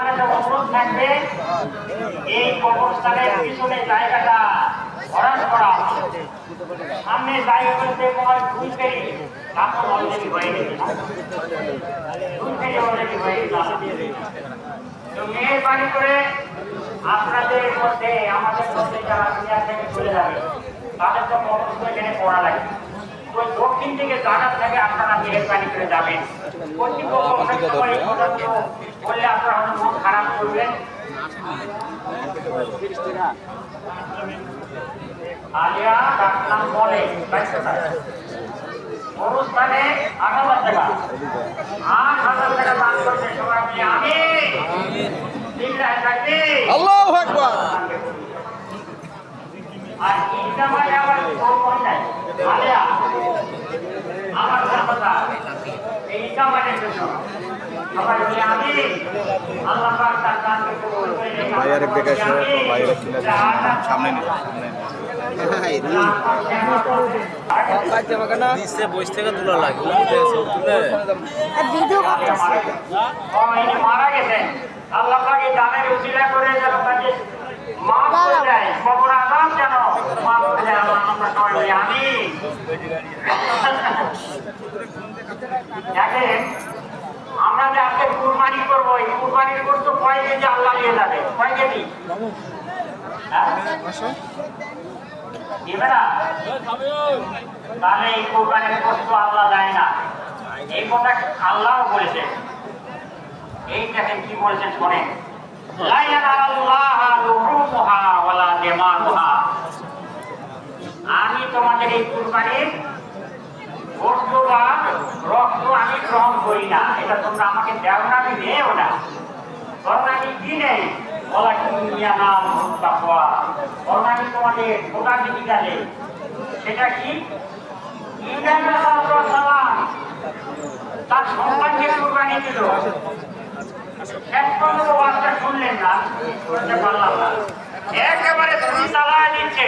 আমার একটা অনুরোধ থাকবে, এই কবরস্থানের পিছনে জায়গাটা ভরাট করা, সামনে জায়গা করতে মনে 2 ফেরি কাপড় অলরেডি হয়ে গেছে, 2 ফেরি অলরেডি হয়ে গেছে। তো মেহরবানি করে আপনাদের মধ্যে আমাদের মধ্যে যারা দুনিয়া থেকে চলে যাবে তাদের তো কবরস্থান এখানে পড়া লাগে। ওই দক্ষিণ দিকে জায়গা থেকে আপনারা মেহরবানি করে যাবেন। কর্তৃপক্ষ বললে আপনারা হয়তো মন খারাপ করবেন। আলিয়া ডাক্তার বলে অনুষ্ঠানে 8,000 টাকা, 8,000 টাকা দান করতে সবাই মিলে আমি আল্লাহু আকবার। আর ইনকামাই আবার কোন নাই আলিয়া আমার কথা এই ইনকামের জন্য সবাই মিলে আমি আল্লাহ পাক তার দানকে কবুল করে নেন। বাইরে দেখে বাইরে কিনা সামনে নিয়ে নিচে বসে থেকে তোলা লাগে মারা গেছেন, আল্লাহ পাক এই দানের উসিলা করে যেন তাকে মাফ করে দেয়, কবর আযাব যেন মাফ করে দেয়। আমরা সবাই বলি আমিন। দেখেন আমরা যে আজকে কুরবানি করবো, এই কুরবানির গোশত কয় কেজি আল্লাহ নিয়ে যাবে? কয় কেজি দিবে না? তাহলে এই কুরবানির গোশত আল্লাহ দেয় না, এই কথা আল্লাহ বলেছেন। এই দেখেন কি বলেছেন শোনেন, লা ইয়ানাল্লাহা লুহুমুহা ওয়ালা দিমাউহা। আমি তোমাদের এই কুরবানির গোশত বা রক্ত আমি গ্রহণ করি না, এটা তোমরা আমাকে দেও না, আমি নেও না, বরং আমি কি নেই বলা বরং আমি তোমাদের খোদা জীবিকা নেই। সেটা কি? তার সন্তানকে কুরবানি দিল, শেষ পর্যন্ত বাচ্চা শুনলেন না, শুনতে পারলাম না, একেবারে তুমি চালায় দিচ্ছে।